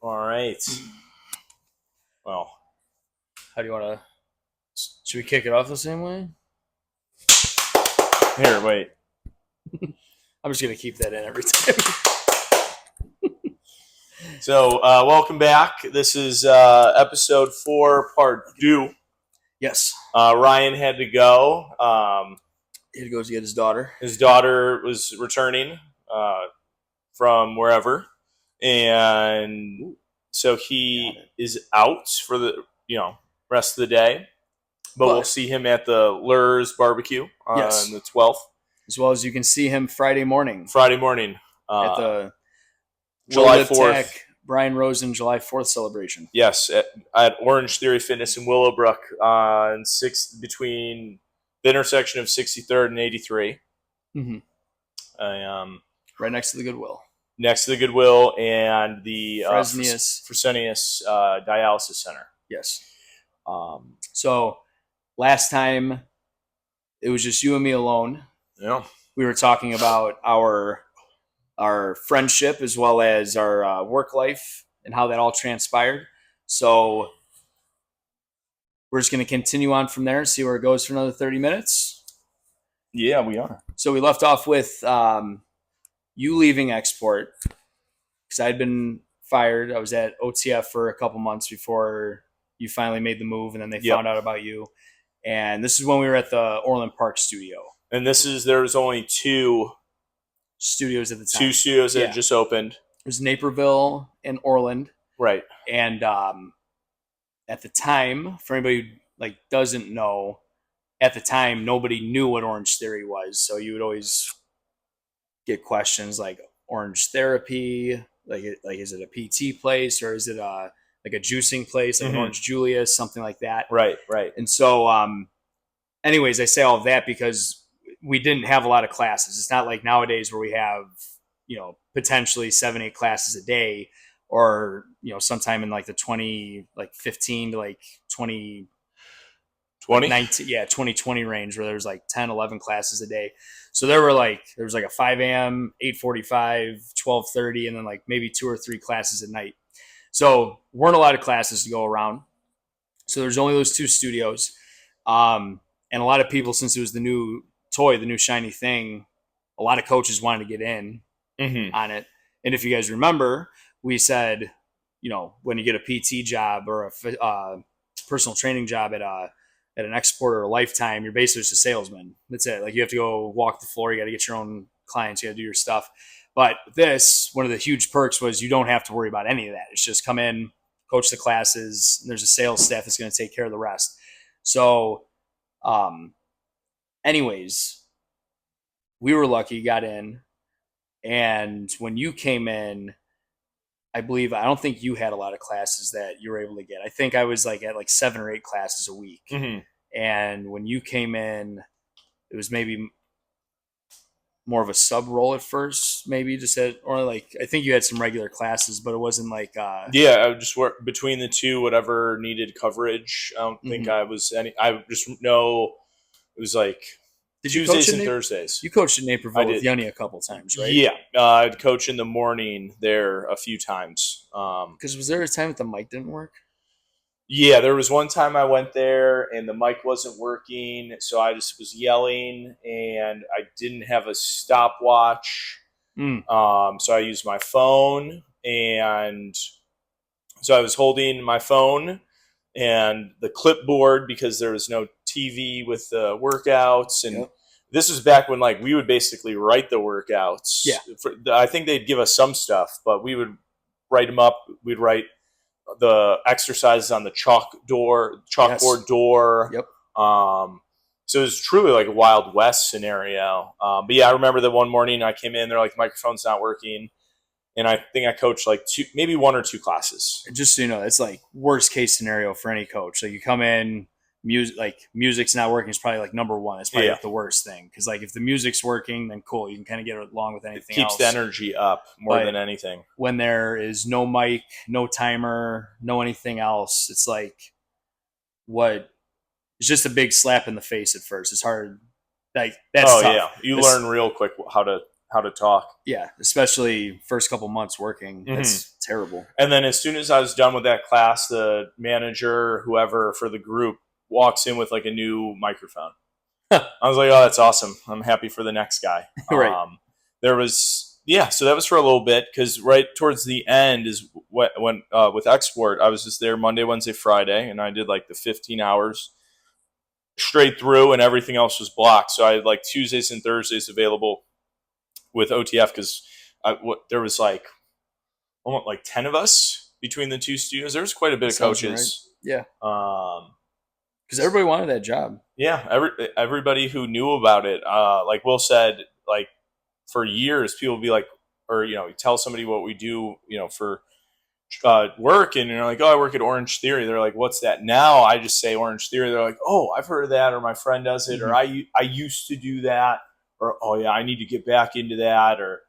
All right. Well, How do you want to? Should we kick it off the same way? here, wait. I'm just gonna keep that in every time. So, welcome back. This is episode 4, part 2. Yes. Ryan had to go. He had to go to get his daughter. His daughter was returning from wherever, and so he is out for the rest of the day. But we'll see him at the Lurs barbecue on the 12th. As well as you can see him Friday morning. At the July World 4th. Tech Brian Rosen July 4th celebration. Yes, at Orange Theory Fitness in Willowbrook between the intersection of 63rd and 83. Mm-hmm. Right next to the Goodwill. Next to the Goodwill and the Fresenius Dialysis Center. Yes. So last time it was just you and me alone. Yeah. We were talking about our friendship as well as our work life and how that all transpired. So we're just going to continue on from there and see where it goes for another 30 minutes. Yeah, we are. So we left off with you leaving Export because I'd been fired. I was at OTF for a couple months before you finally made the move, and then they found out about you. And this is when we were at the Orland Park studio. And there was only 2 studios at the time. 2 studios that had just opened. It was Naperville and Orland. Right. And at the time, for anybody who doesn't know, at the time nobody knew what Orange Theory was. So you would always get questions like Orange Therapy, like is it a PT place or is it a juicing place, like Orange Julius, something like that. Right. And so anyways, I say all of that because we didn't have a lot of classes. It's not like nowadays where we have, potentially 7-8 classes a day, or, sometime in the 15 to 20 19, 2020 range where there's 10, 11 classes a day. So there was a 5 a.m., 8:45, 12:30, and then maybe 2 or 3 classes at night. So weren't a lot of classes to go around. So there's only those 2 studios. And a lot of people, since it was the new toy, the new shiny thing, a lot of coaches wanted to get in on it. And if you guys remember, we said, when you get a PT job or a personal training job at an Export or a Lifetime, you're basically just a salesman. That's it. You have to go walk the floor. You got to get your own clients. You got to do your stuff. But this, one of the huge perks was you don't have to worry about any of that. It's just come in, coach the classes, and there's a sales staff that's going to take care of the rest. So, anyways, we were lucky, got in. And when you came in, I don't think you had a lot of classes that you were able to get. I think I was at 7 or 8 classes a week. And when you came in, it was maybe more of a sub role at first, maybe just I think you had some regular classes, but it wasn't I would just work between the 2, whatever needed coverage. I don't think I was I just know it was Tuesdays and Thursdays. You coached in Naperville with Yunny a couple times, right? Yeah. I'd coach in the morning there a few times. Because was there a time that the mic didn't work? Yeah, there was one time I went there and the mic wasn't working, so I just was yelling and I didn't have a stopwatch. So I used my phone, and so I was holding my phone and the clipboard because there was no TV with the workouts. And this was back when we would basically write the workouts. Yeah. I think they'd give us some stuff, but we would write them up. We'd write the exercises on the chalkboard door. Yep. So it was truly a Wild West scenario. But yeah, I remember that one morning I came in, they're the microphone's not working. And I think I coached 2, maybe 1 or 2 classes. Just so you know, it's worst case scenario for any coach. You come in, music's not working is probably number 1. It's probably the worst thing. Because if the music's working, then cool, you can kind of get along with anything else. It keeps the energy up more than anything. When there is no mic, no timer, no anything else, it's it's just a big slap in the face at first. It's hard. That's tough. Yeah. You learn real quick how to how to talk. Yeah, especially first couple months working. That's terrible. And then as soon as I was done with that class, the manager, whoever for the group, walks in with like a new microphone. I was like, oh, that's awesome. I'm happy for the next guy. Right. There was, yeah, so that was for a little bit, because right towards the end is when with Export, I was just there Monday, Wednesday, Friday, and I did like the 15 hours straight through, and everything else was blocked. So I had like Tuesdays and Thursdays available with OTF, because there was like almost like 10 of us between the two studios. There was quite a bit of coaches. Right. Yeah. Because everybody wanted that job. Yeah, everybody who knew about it, like Will said, like for years, people would be like, or you tell somebody what we do, for work, and you're like, oh, I work at Orange Theory. They're like, what's that? Now I just say Orange Theory. They're like, oh, I've heard of that, or my friend does it, or I used to do that, or oh yeah, I need to get back into that, or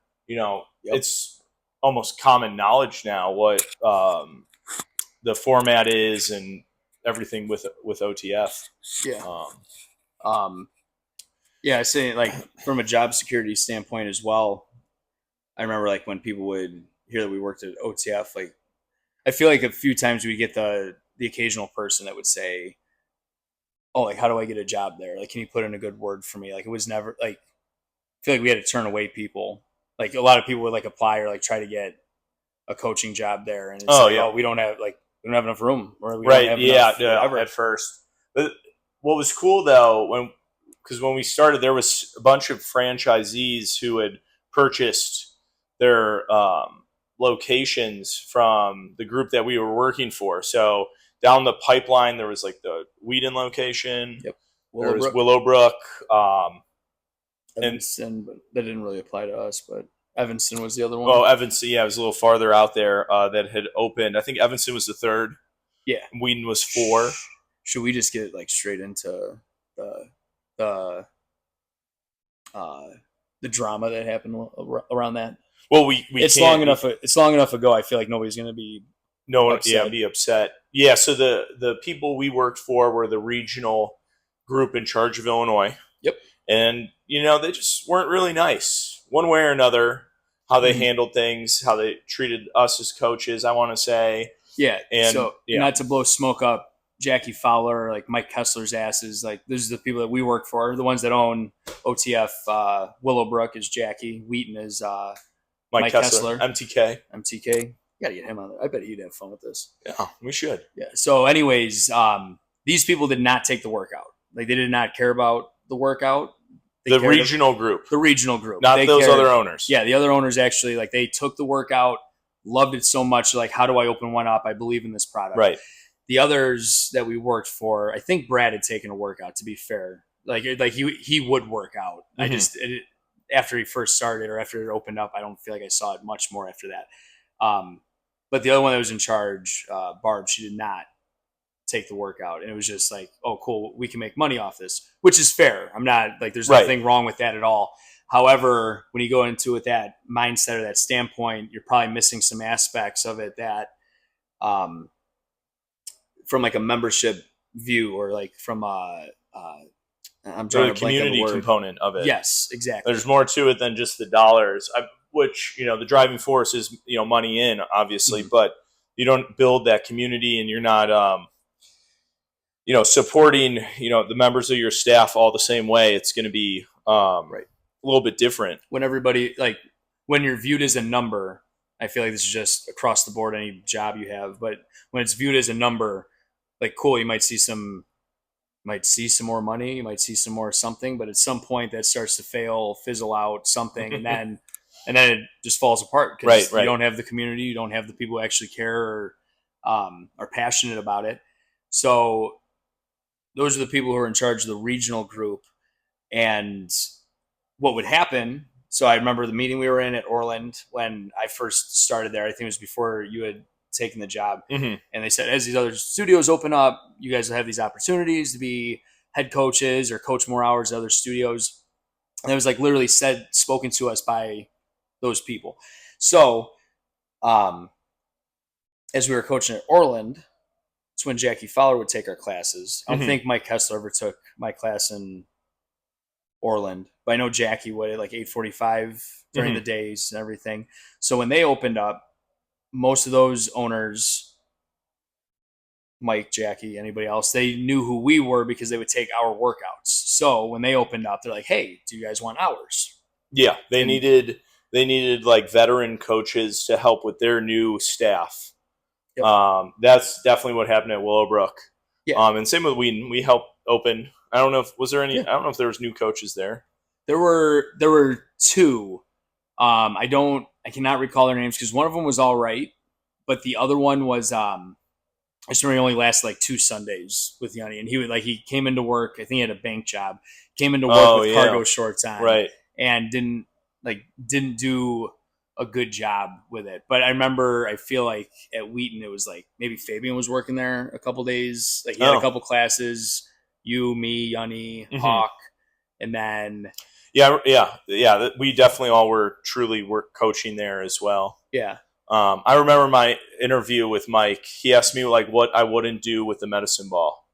it's almost common knowledge now what the format is and everything with OTF. Yeah. Yeah, I say like from a job security standpoint as well. I remember like when people would hear that we worked at OTF, like I feel like a few times we get the occasional person that would say, "Oh, like how do I get a job there? Like, can you put in a good word for me?" Like it was never like I feel like we had to turn away people. Like a lot of people would like apply or like try to get a coaching job there, and it's we don't have enough room, or we don't have enough whatever. At first. But what was cool though, because when we started, there was a bunch of franchisees who had purchased their locations from the group that we were working for. So down the pipeline, there was like the Whedon location. Yep. There was Willowbrook. Evanston, but that didn't really apply to us, but Evanston was the other one. Oh, Evanston, yeah, it was a little farther out there that had opened. I think Evanston was the third. Yeah. Whedon was 4. Should we just get like straight into the drama that happened around that? Well, we it's long enough. It's long enough ago. I feel like nobody's going to be upset. Yeah. So the people we worked for were the regional group in charge of Illinois. Yep. And they just weren't really nice, one way or another. How they handled things, how they treated us as coaches, I want to say. Yeah. And not to blow smoke up Jackie Fowler, like Mike Kessler's asses, like those are the people that we work for, the ones that own OTF. Willowbrook is Jackie. Wheaton is Mike Kessler. MTK. You gotta get him on there. I bet you'd have fun with this. Yeah, we should. Yeah. So anyways, these people did not take the workout. Like they did not care about the workout. The regional group. Not those other owners. Yeah, the other owners actually, like they took the workout, loved it so much. Like, how do I open one up? I believe in this product. Right. The others that we worked for, I think Brad had taken a workout, to be fair. Like he would work out. Mm-hmm. After he first started or after it opened up, I don't feel like I saw it much more after that. But the other one that was in charge, Barb, she did not take the workout, and it was just like, oh cool, we can make money off this, which is fair. I'm not like there's nothing wrong with that at all. However, when you go into it with that mindset or that standpoint, you're probably missing some aspects of it that from like a membership view, or like from I'm trying the community component of it. Yes, exactly. There's more to it than just the dollars, which the driving force is money in, obviously, mm-hmm. but you don't build that community, and you're not supporting, the members of your staff all the same way. It's going to be a little bit different. When when you're viewed as a number, I feel like this is just across the board, any job you have, but when it's viewed as a number, like cool, you might see some more money, you might see some more something, but at some point that starts to fizzle out something, and then it just falls apart because you don't have the community, you don't have the people who actually care or are passionate about it. So those are the people who are in charge of the regional group. And what would happen, so I remember the meeting we were in at Orland when I first started there. I think it was before you had taken the job. Mm-hmm. And they said, as these other studios open up, you guys will have these opportunities to be head coaches or coach more hours at other studios. And it was like literally spoken to us by those people. So as we were coaching at Orland, it's when Jackie Fowler would take our classes. I don't think Mike Kessler ever took my class in Orland, but I know Jackie would at like 8:45 during the days and everything. So when they opened up, most of those owners, Mike, Jackie, anybody else, they knew who we were because they would take our workouts. So when they opened up, they're like, "Hey, do you guys want hours?" Yeah, they needed like veteran coaches to help with their new staff. Yep. That's definitely what happened at Willowbrook. Yeah. And same with Wheaton. We helped open. I don't know if was there any. Yeah. I don't know if there was new coaches there. There were two. I cannot recall their names because one of them was all right, but the other one was I just remember he only lasted like 2 Sundays with Yanni, and he came into work. I think he had a bank job. Came into work with cargo shorts on, right? And didn't do a good job with it. But I feel like at Wheaton it was like maybe Fabian was working there a couple days. Like he had a couple classes. You, me, Yanni, Hawk, and then yeah. We definitely all were coaching there as well. Yeah. I remember my interview with Mike. He asked me like what I wouldn't do with the medicine ball.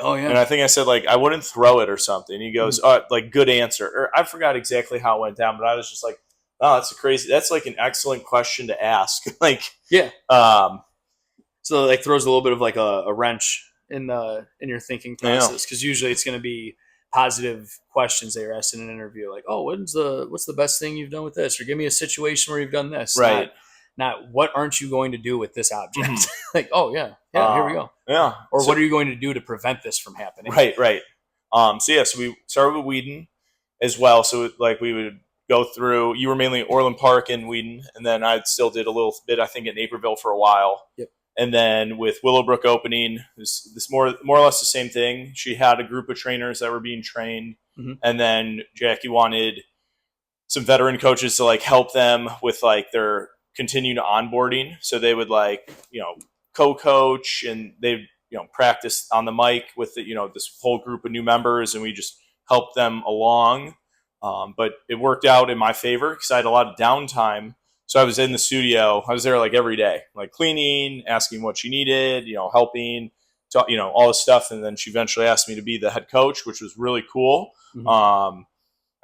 Oh yeah. And I think I said like I wouldn't throw it or something. He goes, like good answer. Or I forgot exactly how it went down, but I was just like, oh, that's like an excellent question to ask. Like yeah. So like throws a little bit of like a wrench in your thinking process because usually it's going to be positive questions that you're asked in an interview, like, oh, what's the best thing you've done with this, or give me a situation where you've done this, right? Not what aren't you going to do with this object? Like, oh yeah, here we go. Yeah. Or what are you going to do to prevent this from happening? Right. So we started with Wheaton as well. So like we would go through. You were mainly Orland Park and Wheaton, and then I still did a little bit, I think, at Naperville for a while. Yep. And then with Willowbrook opening, this more or less the same thing. She had a group of trainers that were being trained, and then Jackie wanted some veteran coaches to like help them with like their continued onboarding. So they would like co-coach, and they practice on the mic with this whole group of new members, and we just helped them along. But it worked out in my favor because I had a lot of downtime. So I was in the studio. I was there like every day, like cleaning, asking what she needed, helping, all this stuff. And then she eventually asked me to be the head coach, which was really cool. I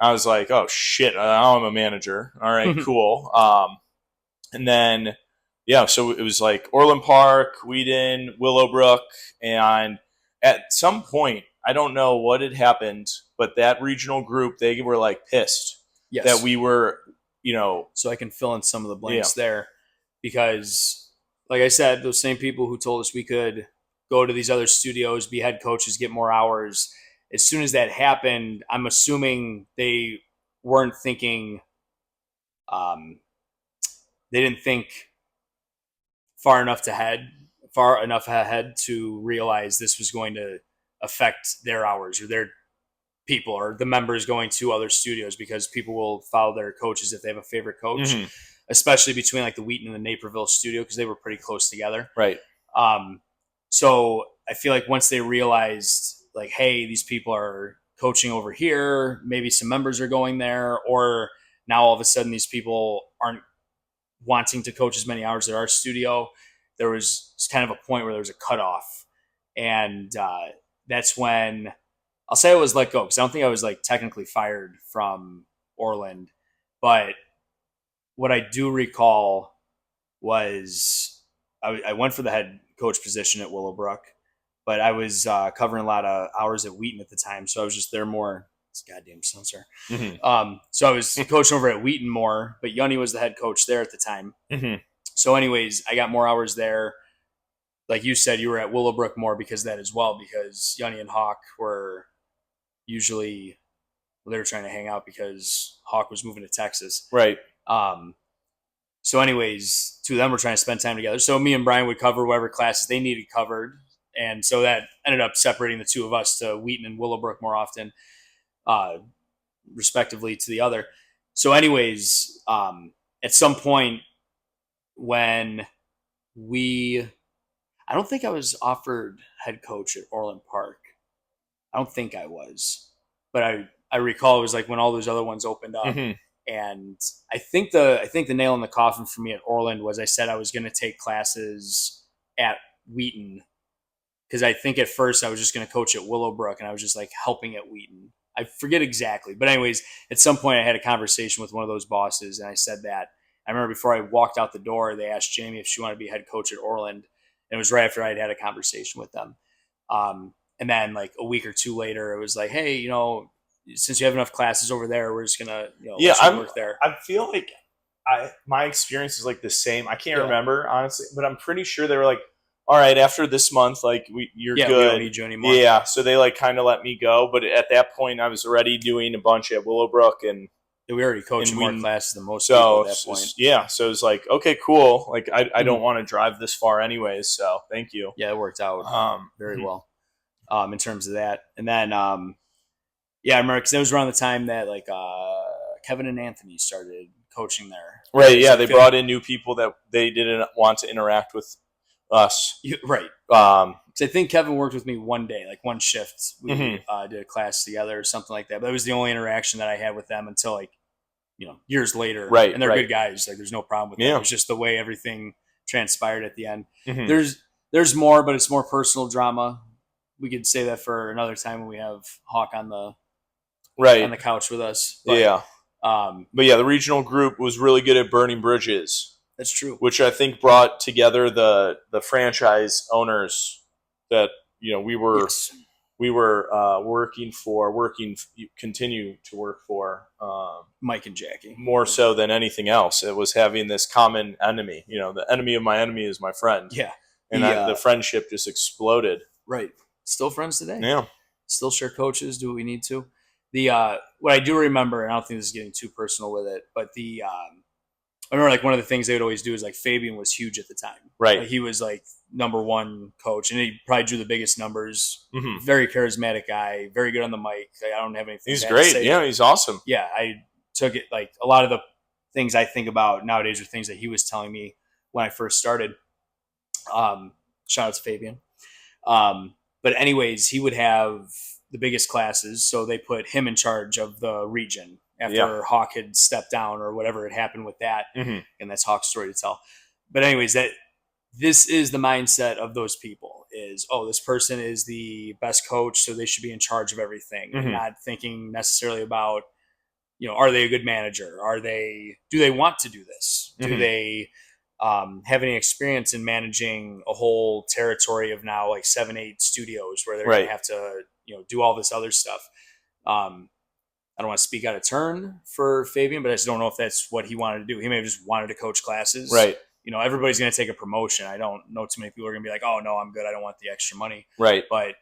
was like, oh shit, now I'm a manager. All right, cool. And then, so it was like Orland Park, Wheaton, Willowbrook. And at some point, I don't know what had happened, but that regional group, they were like pissed that we were, So I can fill in some of the blanks there because, like I said, those same people who told us we could go to these other studios, be head coaches, get more hours. As soon as that happened, I'm assuming they weren't thinking, they didn't think far enough ahead to realize this was going to affect their hours or their people or the members going to other studios, because people will follow their coaches if they have a favorite coach, especially between like the Wheaton and the Naperville studio, because they were pretty close together. Right. So I feel like once they realized like, hey, these people are coaching over here, maybe some members are going there, or now all of a sudden these people aren't wanting to coach as many hours at our studio, there was kind of a point where there was a cutoff. And that's when I'll say I was let go, because I don't think I was like technically fired from Orland. But what I do recall was I went for the head coach position at Willowbrook, but I was covering a lot of hours at Wheaton at the time. So I was just there more. It's a goddamn censor. So I was coaching over at Wheaton more, but Yanni was the head coach there at the time. So anyways, I got more hours there. Like you said, you were at Willowbrook more because of that as well, because Yanni and Hawk were usually, they were trying to hang out because Hawk was moving to Texas. Right. So anyways, two of them were trying to spend time together. So me and Brian would cover whatever classes they needed covered. And so that ended up separating the two of us to Wheaton and Willowbrook more often, respectively to the other. So anyways, at some point when I don't think I was offered head coach at Orland Park. I don't think I was, but I recall it was like when all those other ones opened up. And I think the nail in the coffin for me at Orland was I said I was going to take classes at Wheaton, because I think at first I was just going to coach at Willowbrook, and I was just like helping at Wheaton. I forget exactly, but anyways, at some point I had a conversation with one of those bosses, and I said that. I remember before I walked out the door, they asked Jamie if she wanted to be head coach at Orland, and it was right after I'd had a conversation with them. And then like a week or two later, it was like, hey, since you have enough classes over there, we're just gonna let you work there. I feel like my experience is like the same. I can't remember honestly, but I'm pretty sure they were like, all right, after this month, like you're good. We don't need you anymore. Yeah, so they like kind of let me go, but at that point, I was already doing a bunch at Willowbrook, and we already coached more classes than most people at that point. Yeah, so it was like, okay, cool. Like I don't want to drive this far anyways, so thank you. Yeah, it worked out very well in terms of that. And then I remember because it was around the time that like Kevin and Anthony started coaching there. Right. Yeah, they brought in new people that they didn't want to interact with us. Right. So I think Kevin worked with me one day, like one shift. We did a class together or something like that. But it was the only interaction that I had with them until like, years later. Right. And they're good guys. Like there's no problem with that. It was just the way everything transpired at the end. Mm-hmm. There's more, but it's more personal drama. We could say that for another time when we have Hawk on the couch with us. But, but yeah, the regional group was really good at burning bridges. That's true. Which I think brought together the franchise owners that we were continue to work for. Mike and Jackie. More so than anything else, it was having this common enemy. The enemy of my enemy is my friend. Yeah, and the friendship just exploded. Right, still friends today. Yeah, still share coaches. Do what we need to. What I do remember, and I don't think this is getting too personal with it, but I remember like one of the things they would always do is like Fabian was huge at the time. Right. Like, he was like number one coach, and he probably drew the biggest numbers. Mm-hmm. Very charismatic guy, very good on the mic. I don't have anything. He's great. Yeah, he's awesome. Yeah, I took it like a lot of the things I think about nowadays are things that he was telling me when I first started. Shout out to Fabian. But anyways, he would have the biggest classes, so they put him in charge of the region after Hawk had stepped down or whatever had happened with that. Mm-hmm. And that's Hawk's story to tell. But anyways, this is the mindset of those people is, this person is the best coach, so they should be in charge of everything. Mm-hmm. And not thinking necessarily about, are they a good manager? Do they want to do this? Mm-hmm. Do they have any experience in managing a whole territory of now like 7-8 studios where they're going to have to, do all this other stuff? I don't want to speak out of turn for Fabian, but I just don't know if that's what he wanted to do. He may have just wanted to coach classes. Right. Everybody's going to take a promotion. I don't know too many people are going to be like, oh, no, I'm good. I don't want the extra money. Right. But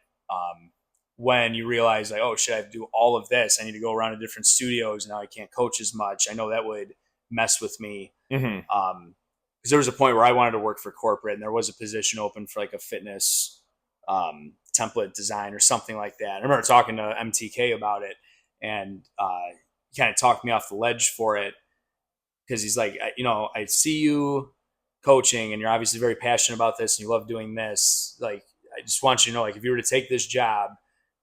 when you realize like, oh, shit, I have to do all of this. I need to go around to different studios. Now I can't coach as much. I know that would mess with me. Mm-hmm. Because there was a point where I wanted to work for corporate, and there was a position open for like a fitness template design or something like that. I remember talking to MTK about it. And he kind of talked me off the ledge for it because he's like, I see you coaching and you're obviously very passionate about this and you love doing this. Like, I just want you to know, like, if you were to take this job,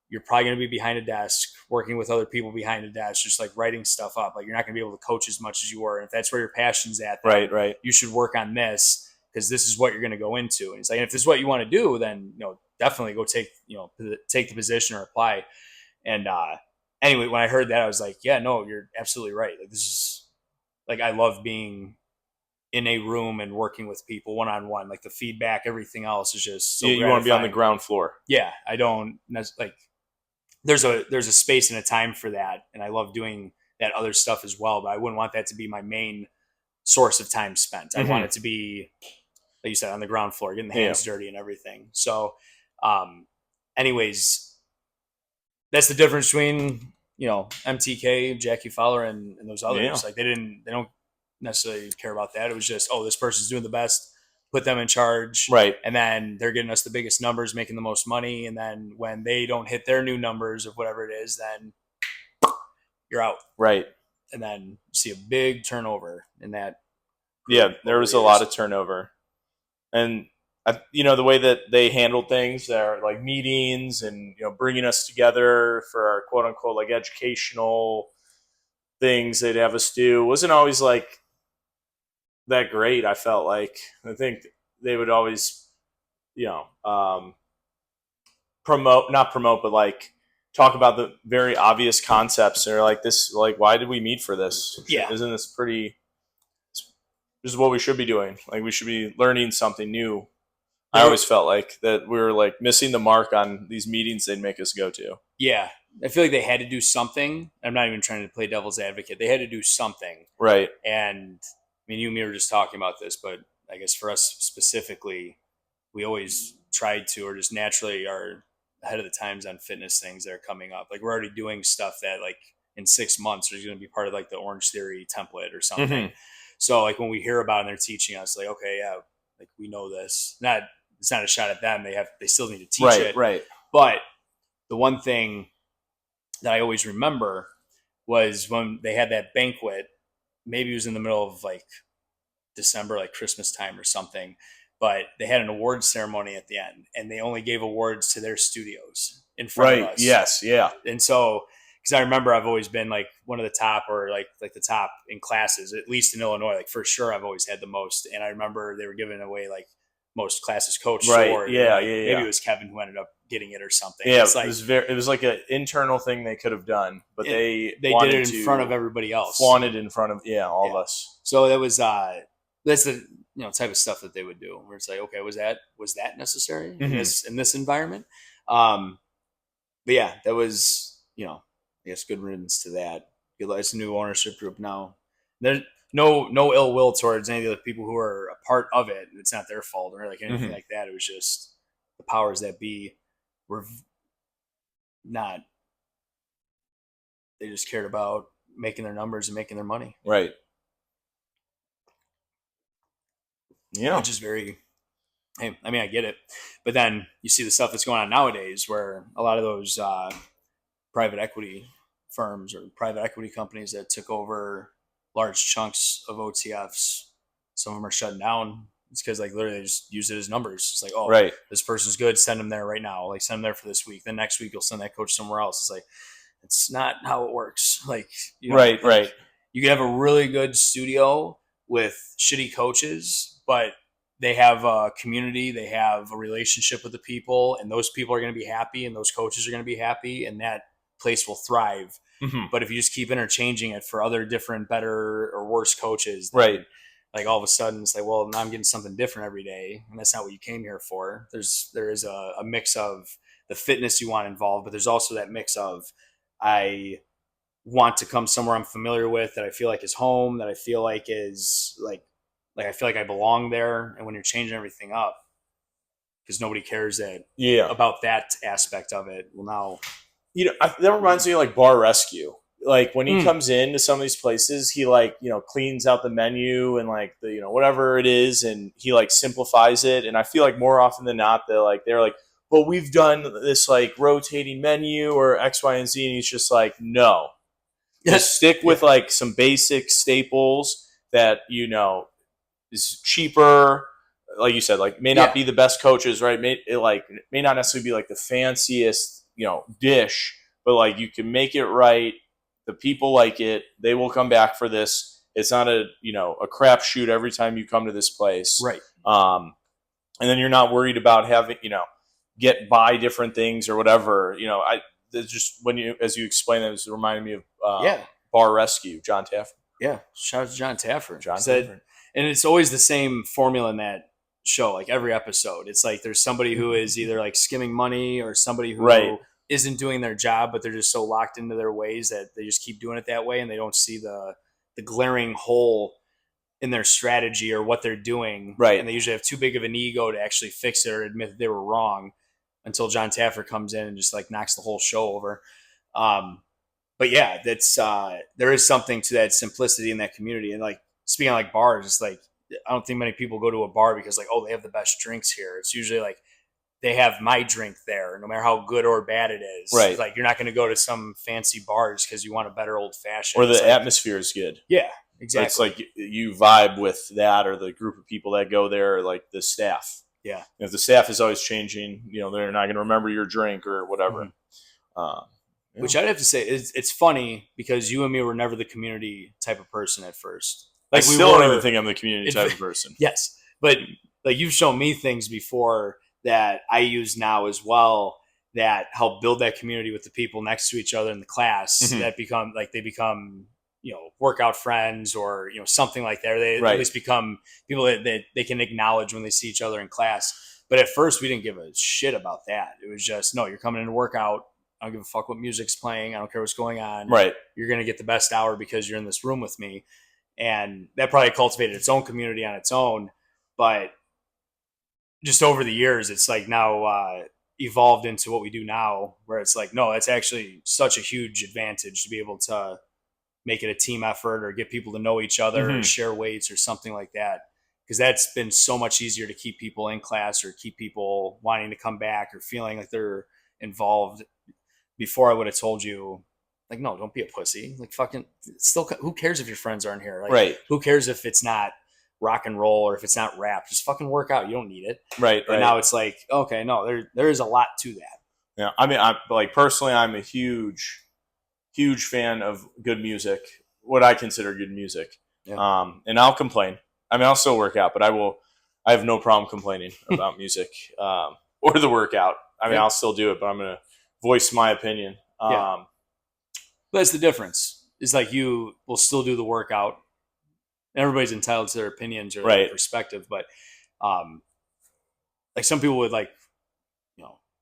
you're probably going to be behind a desk, working with other people behind a desk, just like writing stuff up. Like, you're not going to be able to coach as much as you were. And if that's where your passion's at, then right, you should work on this because this is what you're going to go into. And it's like, and if this is what you want to do, then definitely go take the position or apply. And anyway, when I heard that, I was like, yeah, no, you're absolutely right. Like, this is like, I love being in a room and working with people one-on-one, like the feedback, everything else is just so you want to be on the ground floor. Yeah. I don't like, there's a space and a time for that. And I love doing that other stuff as well, but I wouldn't want that to be my main source of time spent. I want it to be, like you said, on the ground floor, getting the hands dirty and everything. So, anyways, that's the difference between, MTK, Jackie Fowler, and those others. Yeah. Like, they don't necessarily care about that. It was just, this person's doing the best, put them in charge. Right. And then they're getting us the biggest numbers, making the most money. And then when they don't hit their new numbers of whatever it is, then you're out. Right. And then you see a big turnover in that. Yeah, there was a lot of turnover. And the way that they handled things, their like meetings and bringing us together for our quote unquote like educational things they'd have us do wasn't always like that great. I felt like I think they would always not promote, but like talk about the very obvious concepts. They're like this, like, why did we meet for this? Yeah. Isn't this pretty? This is what we should be doing. Like, we should be learning something new. I always felt like that we were like missing the mark on these meetings they'd make us go to. Yeah. I feel like they had to do something. I'm not even trying to play devil's advocate. They had to do something. Right. And I mean, you and me were just talking about this, but I guess for us specifically, we always tried to, or just naturally are ahead of the times on fitness things that are coming up. Like, we're already doing stuff that like in 6 months is going to be part of like the Orange Theory template or something. Mm-hmm. So like when we hear about it and they're teaching us, like, okay, yeah, like we know this. It's not a shot at them. They still need to teach it. Right. But the one thing that I always remember was when they had that banquet, maybe it was in the middle of like December, like Christmas time or something, but they had an awards ceremony at the end and they only gave awards to their studios in front of us. Yes. Yeah. And so, because I remember I've always been like one of the top, or like the top in classes, at least in Illinois. Like, for sure, I've always had the most. And I remember they were giving away like most classes coached. Right. Award. Yeah. Like, yeah. Maybe it was Kevin who ended up getting it or something. Yeah. It's like, it was like an internal thing they could have done, but they did it in front of everybody else. Wanted in front of all of us. So that was that's the type of stuff that they would do. Where it's like, okay, was that necessary in this environment? But yeah, that was I guess good riddance to that. It's a new ownership group now. There's no ill will towards any of the people who are a part of it. It's not their fault or like anything like that. It was just the powers that be were not. They just cared about making their numbers and making their money. Right. Yeah. Which is very. Hey, I mean, I get it, but then you see the stuff that's going on nowadays, where a lot of those private equity firms or private equity companies that took over large chunks of OTFs, some of them are shutting down. It's because like literally they just use it as numbers. It's like, oh, right, this person's good, send them there right now. Like, send them there for this week. Then next week you'll send that coach somewhere else. It's like, it's not how it works. Like, right. You can have a really good studio with shitty coaches, but they have a community, they have a relationship with the people, and those people are going to be happy, and those coaches are going to be happy, and that place will thrive. But if you just keep interchanging it for other different, better or worse coaches, then, right, like all of a sudden it's like, well, now I'm getting something different every day, and that's not what you came here for. There is a mix of the fitness you want involved, but there's also that mix of I want to come somewhere I'm familiar with, that I feel like is home, that I feel like is like I feel like I belong there. And when you're changing everything up, because nobody cares about that aspect of it, well, now. That reminds me of like Bar Rescue. Like when he comes into some of these places, he like, cleans out the menu and like the, whatever it is. And he like simplifies it. And I feel like more often than not, they're like, well, we've done this like rotating menu or X, Y, and Z. And he's just like, no, just stick with like some basic staples that, is cheaper. Like you said, like may not be the best coaches, right? May not necessarily be like the fanciest, dish, but like you can make it right. The people like it. They will come back for this. It's not a crapshoot every time you come to this place. Right. And then you're not worried about having, get by different things or whatever. Just as you explained, it was reminding me of Bar Rescue, John Taffer. Yeah. Shout out to John Taffer. And it's always the same formula in that show, like every episode. It's like there's somebody who is either like skimming money or somebody who isn't doing their job, but they're just so locked into their ways that they just keep doing it that way, and they don't see the glaring hole in their strategy or what they're doing. Right. And they usually have too big of an ego to actually fix it or admit that they were wrong until John Taffer comes in and just like knocks the whole show over. But yeah, that's there is something to that simplicity in that community. And like speaking of like bars, it's like I don't think many people go to a bar because like, oh, they have the best drinks here. It's usually like they have my drink there, no matter how good or bad it is. Right. It's like you're not going to go to some fancy bars because you want a better old fashioned. Or the atmosphere is good. Yeah, exactly. It's like you vibe with that or the group of people that go there, or like the staff. Yeah. If the staff is always changing, they're not going to remember your drink or whatever. Which I'd have to say it's funny because you and me were never the community type of person at first. Like I still don't even think I'm the community type of person. Yes. But like you've shown me things before that I use now as well. that help build that community with the people next to each other in the class Mhm. that become workout friends or something like that. Or they Right. at least become people that they can acknowledge when they see each other in class. But at first, we didn't give a shit about that. It was just, no, you're coming in to work out. I don't give a fuck what music's playing. I don't care what's going on. Right. You're going to get the best hour because you're in this room with me. And that probably cultivated its own community on its own. But just over the years, it's like now evolved into what we do now, where it's like, no, it's actually such a huge advantage to be able to make it a team effort or get people to know each other or share weights or something like that. Because that's been so much easier to keep people in class or keep people wanting to come back or feeling like they're involved. Before I would have told you, like, no, don't be a pussy. Like, fucking, still, who cares if your friends aren't here? Like, Right. who cares if it's not rock and roll or if it's not rap? Just fucking work out. You don't need it. Right. And now it's like, okay, no, there is a lot to that. Yeah. I mean, personally, I'm a huge fan of good music, what I consider good music. Yeah. And I'll complain. I mean, I'll still work out, but I have no problem complaining about music or the workout. I mean, I'll still do it, but I'm going to voice my opinion. Yeah. That's the difference. It's like you will still do the workout. Everybody's entitled to their opinions or their perspective, but like some people would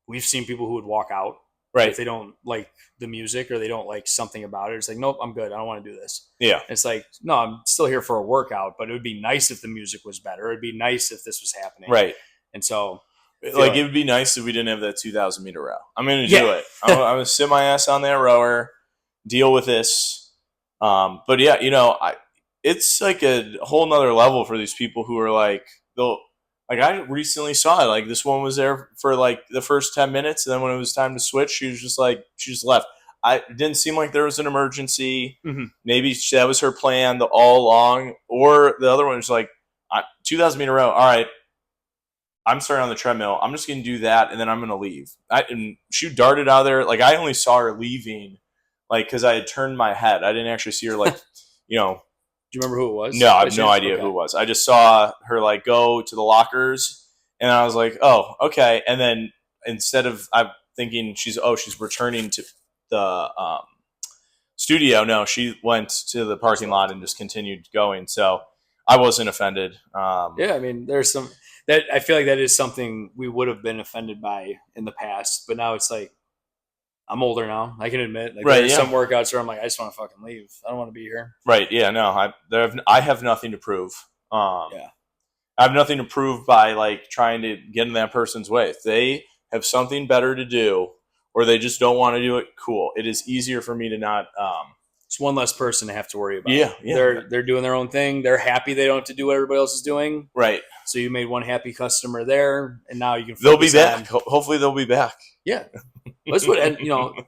we've seen people who would walk out if they don't like the music or they don't like something about it. It's like, nope, I'm good. I don't want to do this. Yeah. It's like, no, I'm still here for a workout, but it would be nice if the music was better. It'd be nice if this was happening. Right. And so it would be nice if we didn't have that 2,000 meter row. I'm going to do it. I'm going to sit my ass on that rower, deal with this. But yeah, it's like a whole nother level for these people who are like, I recently saw it. Like, this one was there for like the first 10 minutes. And then when it was time to switch, she just left. It didn't seem like there was an emergency. Mm-hmm. Maybe that was her plan all along. Or the other one was like, 2,000 meter row. All right. I'm starting on the treadmill. I'm just going to do that. And then I'm going to leave. And she darted out of there. Like, I only saw her leaving, like, because I had turned my head. I didn't actually see her, like, Do you remember who it was? No, I have no idea who it was. I just saw her like go to the lockers, and I was like, "Oh, okay." And then instead of I'm thinking she's returning to the studio. No, she went to the parking lot and just continued going. So I wasn't offended. Yeah, I mean, there's some that I feel like that is something we would have been offended by in the past, but now it's like I'm older now. I can admit, like, there's some workouts where I'm like, I just want to fucking leave. I don't want to be here. Right? Yeah. No, I have nothing to prove. I have nothing to prove by like trying to get in that person's way. If they have something better to do, or they just don't want to do it, cool. It is easier for me to not. It's one less person to have to worry about. Yeah. They're doing their own thing. They're happy they don't have to do what everybody else is doing. Right. So you made one happy customer there, and now you can. They'll be back. Hopefully, they'll be back. Yeah. That's what, and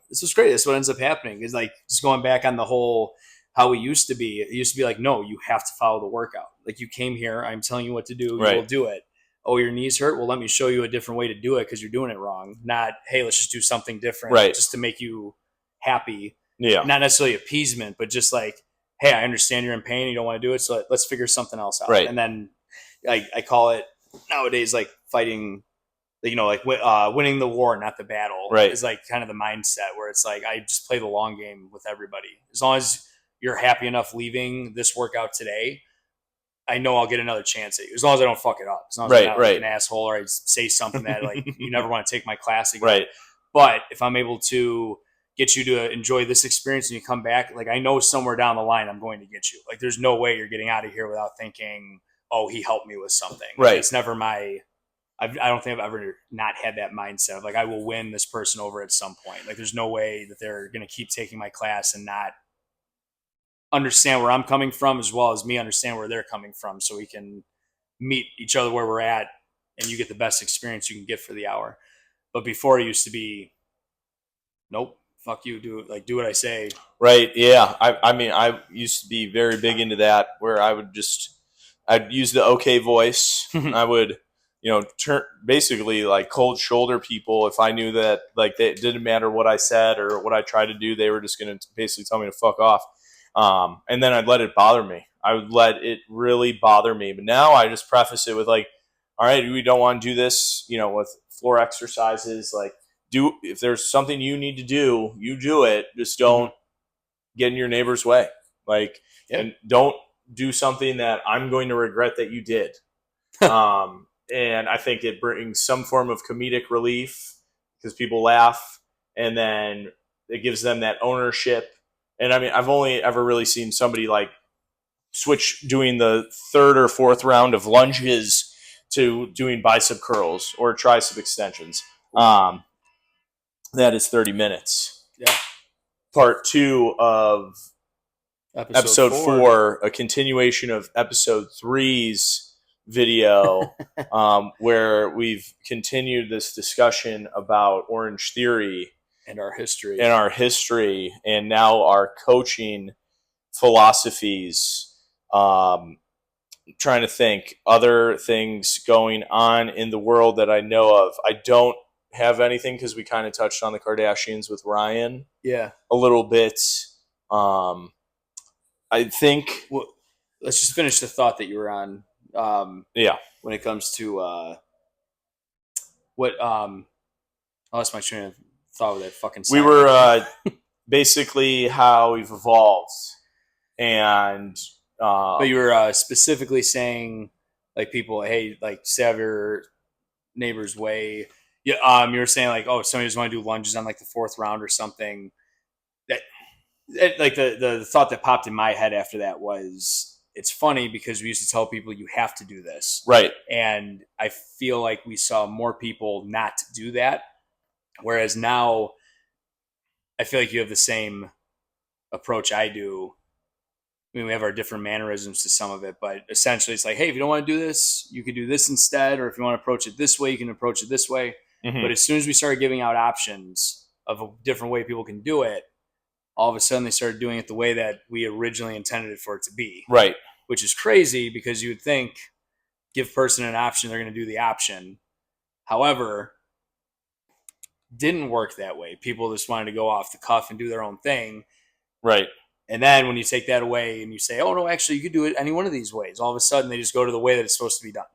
this is great. That's what ends up happening is like just going back on the whole how we used to be. It used to be like, no, you have to follow the workout. Like, you came here, I'm telling you what to do. Right. You will do it. Oh, your knees hurt? Well, let me show you a different way to do it because you're doing it wrong. Not, hey, let's just do something different, right, just to make you happy. Yeah. Not necessarily appeasement, but just like, hey, I understand you're in pain. You don't want to do it, so let's figure something else out. Right. And then I call it nowadays like fighting. Winning the war, not the battle, right, is like kind of the mindset where it's like I just play the long game with everybody. As long as you're happy enough leaving this workout today, I know I'll get another chance at you. As long as I don't fuck it up. As long as I'm not like an asshole or I say something that like you never want to take my class again. Right. But if I'm able to get you to enjoy this experience and you come back, like I know somewhere down the line I'm going to get you. Like there's no way you're getting out of here without thinking, oh, he helped me with something. Right. It's never I don't think I've ever not had that mindset of like I will win this person over at some point. Like there's no way that they're going to keep taking my class and not understand where I'm coming from as well as me understand where they're coming from, so we can meet each other where we're at and you get the best experience you can get for the hour. But before it used to be, nope, fuck you, do what I say. Right. Yeah. I mean, I used to be very big into that where I'd use the okay voice. I would, turn basically like cold shoulder people if I knew that like it didn't matter what I said or what I tried to do, they were just going to basically tell me to fuck off. And then I'd let it bother me. I would let it really bother me. But now I just preface it with like, all right, we don't want to do this, with floor exercises. Like, if there's something you need to do, you do it. Just don't get in your neighbor's way. Like, and don't do something that I'm going to regret that you did. And I think it brings some form of comedic relief because people laugh, and then it gives them that ownership. And I mean, I've only ever really seen somebody like switch doing the third or fourth round of lunges to doing bicep curls or tricep extensions. That is 30 minutes. Yeah. Part 2 of episode 4, a continuation of episode 3's video, where we've continued this discussion about Orange Theory and our history, and now our coaching philosophies. Trying to think other things going on in the world that I know of. I don't have anything because we kind of touched on the Kardashians with Ryan. Yeah, a little bit. I think. Well, let's just finish the thought that you were on. Yeah. When it comes to what I lost my train of thought with that fucking. We were basically how we've evolved, and. But you were specifically saying, like, people, hey, like, stay out of your neighbor's way. Yeah, you were saying, like, oh, somebody just want to do lunges on, like, the 4th round or something. That like, the thought that popped in my head after that was, it's funny because we used to tell people you have to do this. Right. And I feel like we saw more people not do that. Whereas now, I feel like you have the same approach I do. I mean, we have our different mannerisms to some of it, but essentially it's like, hey, if you don't want to do this, you could do this instead. Or if you want to approach it this way, you can approach it this way. Mm-hmm. But as soon as we started giving out options of a different way people can do it, all of a sudden they started doing it the way that we originally intended it for it to be. Right. Which is crazy because you would think give person an option, they're going to do the option. However, didn't work that way. People just wanted to go off the cuff and do their own thing. Right. And then when you take that away and you say, oh, no, actually, you could do it any one of these ways, all of a sudden they just go to the way that it's supposed to be done.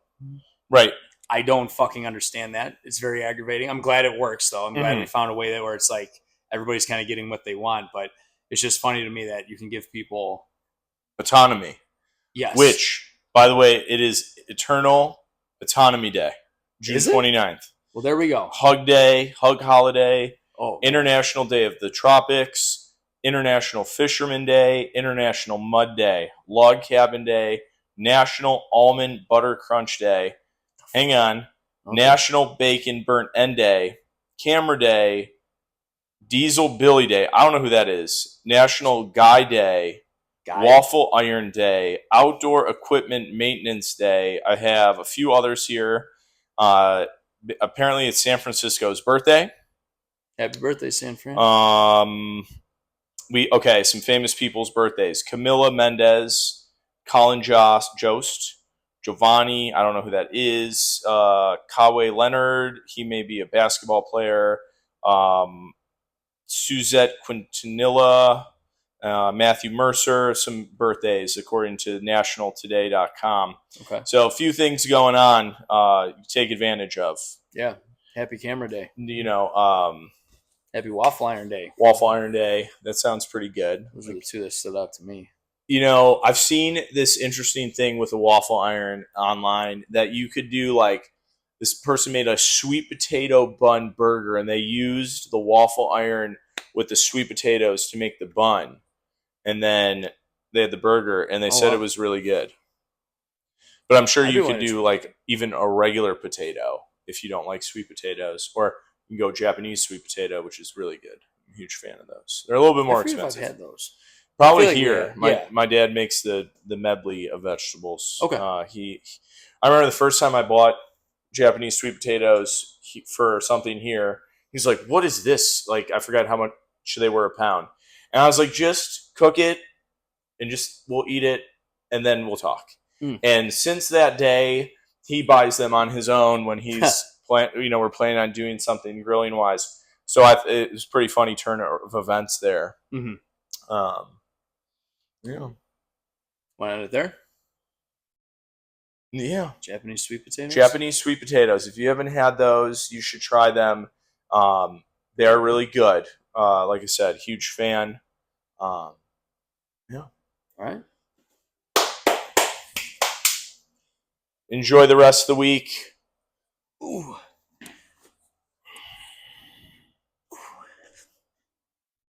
Right. I don't fucking understand that. It's very aggravating. I'm glad it works, though. I'm glad we found a way that where it's like everybody's kind of getting what they want. But it's just funny to me that you can give people autonomy. Yes. Which, by the way, it is Eternal Autonomy Day, June 29th. Well, there we go. Hug Day, Hug Holiday, International Day of the Tropics, International Fisherman Day, International Mud Day, Log Cabin Day, National Almond Butter Crunch Day. Hang on. Okay. National Bacon Burnt End Day, Camera Day, Diesel Billy Day. I don't know who that is. National Guy Day, Waffle Iron Day, Outdoor Equipment Maintenance Day. I have a few others here. Apparently, it's San Francisco's birthday. Happy birthday, San Fran. Some famous people's birthdays. Camila Mendez, Colin Jost, Giovanni, I don't know who that is. Kawhi Leonard, he may be a basketball player. Suzette Quintanilla, Matthew Mercer, some birthdays according to nationaltoday.com. Okay. So a few things going on you take advantage of. Yeah. Happy Camera Day. Happy Waffle Iron Day. Waffle Iron Day. That sounds pretty good. Those are the two that stood out to me. I've seen this interesting thing with a waffle iron online that you could do, like, this person made a sweet potato bun burger and they used the waffle iron with the sweet potatoes to make the bun. And then they had the burger and they said it was really good. But I'm sure you could do, like, even a regular potato if you don't like sweet potatoes. Or you can go Japanese sweet potato, which is really good. I'm a huge fan of those. They're a little bit more expensive. I've had those. Probably like here. My dad makes the medley of vegetables. Okay. I remember the first time I bought Japanese sweet potatoes for something here. He's like, "What is this?" Like, I forgot how much they were a pound. And I was like, "Just cook it, and we'll eat it, and then we'll talk." And since that day, he buys them on his own when he's we're planning on doing something grilling wise. So it was a pretty funny turn of events there. Mm-hmm. Yeah. Want to end it there? Yeah. Japanese sweet potatoes? Japanese sweet potatoes. If you haven't had those, you should try them. They are really good. Like I said, huge fan. Yeah. All right. Enjoy the rest of the week. Ooh.